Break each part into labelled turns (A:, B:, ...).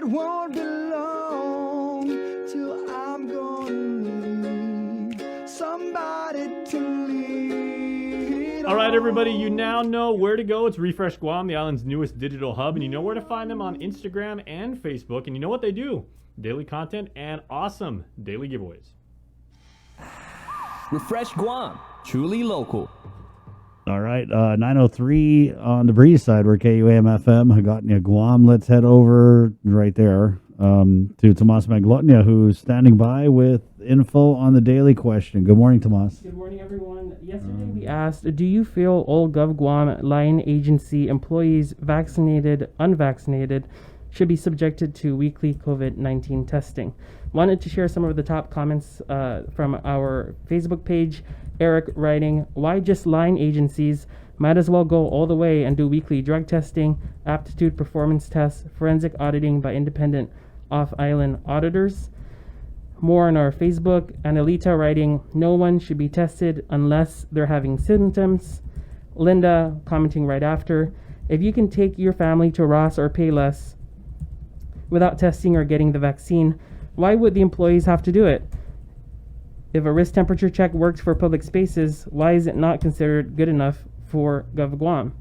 A: it won't be long till I'm gonna need somebody to lead.
B: All right, everybody, you now know where to go. It's Refresh Guam, the island's newest digital hub, and you know where to find them on Instagram and Facebook. And you know what they do? Daily content and awesome daily giveaways.
C: Refresh Guam, truly local.
D: All right, 903 on the breeze side. We're KUAM FM, Hagatnya, Guam. Let's head over right there to Tomas Manglona, who's standing by with info on the daily question. Good morning, Tomas.
E: Good morning, everyone. Yesterday we asked, do you feel all GovGuam line agency employees, vaccinated, unvaccinated, should be subjected to weekly COVID-19 testing? Wanted to share some of the top comments from our Facebook page. Eric writing, why just line agencies? Might as well go all the way and do weekly drug testing, aptitude performance tests, forensic auditing by independent off-island auditors. More on our Facebook. Annalita writing, no one should be tested unless they're having symptoms. Linda commenting right after, if you can take your family to Ross or Payless without testing or getting the vaccine, why would the employees have to do it? If a wrist temperature check works for public spaces, why is it not considered good enough for GovGuam?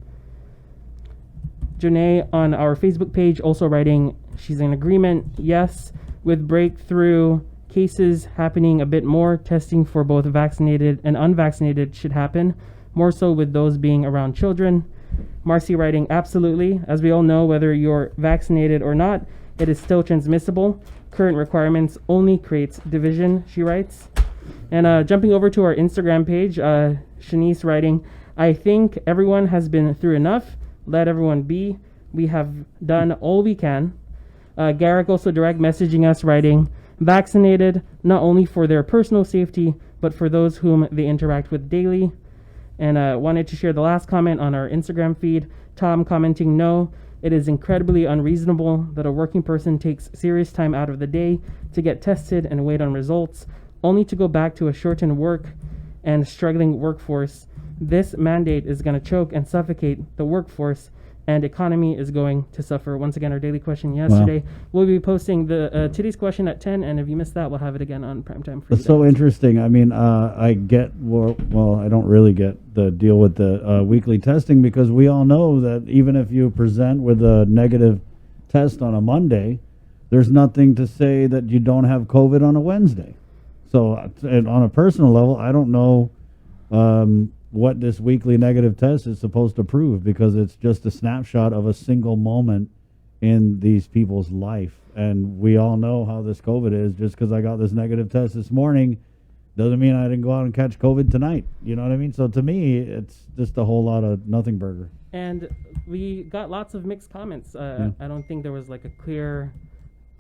E: Janae on our Facebook page also writing, she's in agreement, yes, with breakthrough cases happening a bit more, testing for both vaccinated and unvaccinated should happen, more so with those being around children. Marcy writing, absolutely. As we all know, whether you're vaccinated or not, it is still transmissible. Current requirements only creates division, she writes. And jumping over to our Instagram page, Shanice writing, I think everyone has been through enough. Let everyone be. We have done all we can. Garrick also direct messaging us writing, vaccinated not only for their personal safety, but for those whom they interact with daily. And wanted to share the last comment on our Instagram feed. Tom commenting, no, it is incredibly unreasonable that a working person takes serious time out of the day to get tested and wait on results, only to go back to a shortened work and struggling workforce. This mandate is going to choke and suffocate the workforce, and economy is going to suffer. Once again, our daily question yesterday. Wow. We'll be posting the today's question at 10, and if you missed that, we'll have it again on primetime for you.
D: It's so interesting. I mean, I get, well, I don't really get the deal with the weekly testing, because we all know that even if you present with a negative test on a Monday, there's nothing to say that you don't have COVID on a Wednesday. So on a personal level, I don't know what this weekly negative test is supposed to prove, because it's just a snapshot of a single moment in these people's life. And we all know how this COVID is. Just because I got this negative test this morning doesn't mean I didn't go out and catch COVID tonight. You know what I mean? So to me, it's just a whole lot of nothing burger.
E: And we got lots of mixed comments. I don't think there was like a clear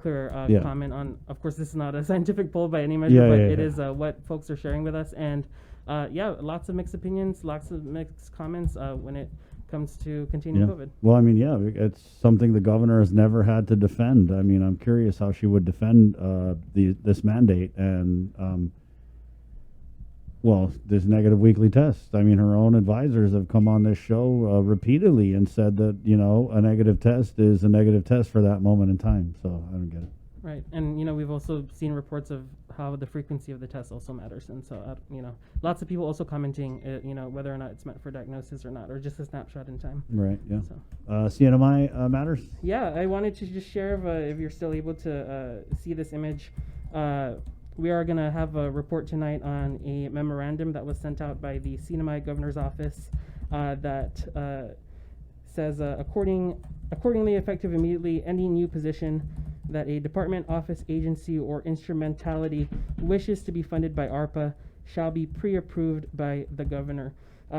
E: comment on, of course, this is not a scientific poll by any measure, but it is what folks are sharing with us. And lots of mixed opinions, lots of mixed comments when it comes to containing COVID.
D: Well, I mean, it's something the governor has never had to defend. I mean, I'm curious how she would defend this mandate and, this negative weekly test. I mean, her own advisors have come on this show repeatedly and said that, a negative test is a negative test for that moment in time. So I don't get it.
E: Right. And, we've also seen reports of how the frequency of the test also matters. And so, lots of people also commenting, whether or not it's meant for diagnosis or not, or just a snapshot in time.
D: Right, yeah.
E: So.
D: CNMI matters?
E: Yeah, I wanted to just share if you're still able to see this image. We are going to have a report tonight on a memorandum that was sent out by the CNMI Governor's Office that says, accordingly, effective immediately, any new position that a department, office, agency, or instrumentality wishes to be funded by ARPA shall be pre-approved by the governor.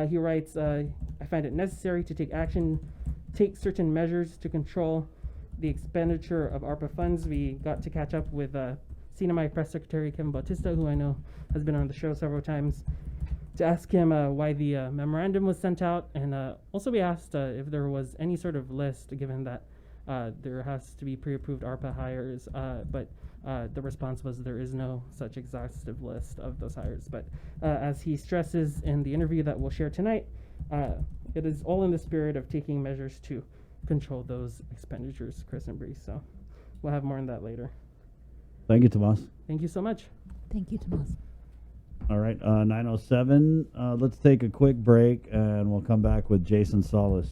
E: He writes, I find it necessary to take certain measures to control the expenditure of ARPA funds. We got to catch up with CNMI Press Secretary Kevin Bautista, who I know has been on the show several times, to ask him why the memorandum was sent out. And also we asked if there was any sort of list, given that there has to be pre-approved ARPA hires, but the response was there is no such exhaustive list of those hires. But as he stresses in the interview that we'll share tonight, it is all in the spirit of taking measures to control those expenditures, Chris and Bree. So we'll have more on that later.
D: Thank you, Tomas.
E: Thank you so much.
F: Thank you, Tomas.
D: All right, 9:07. Let's take a quick break, and we'll come back with Jason Solis.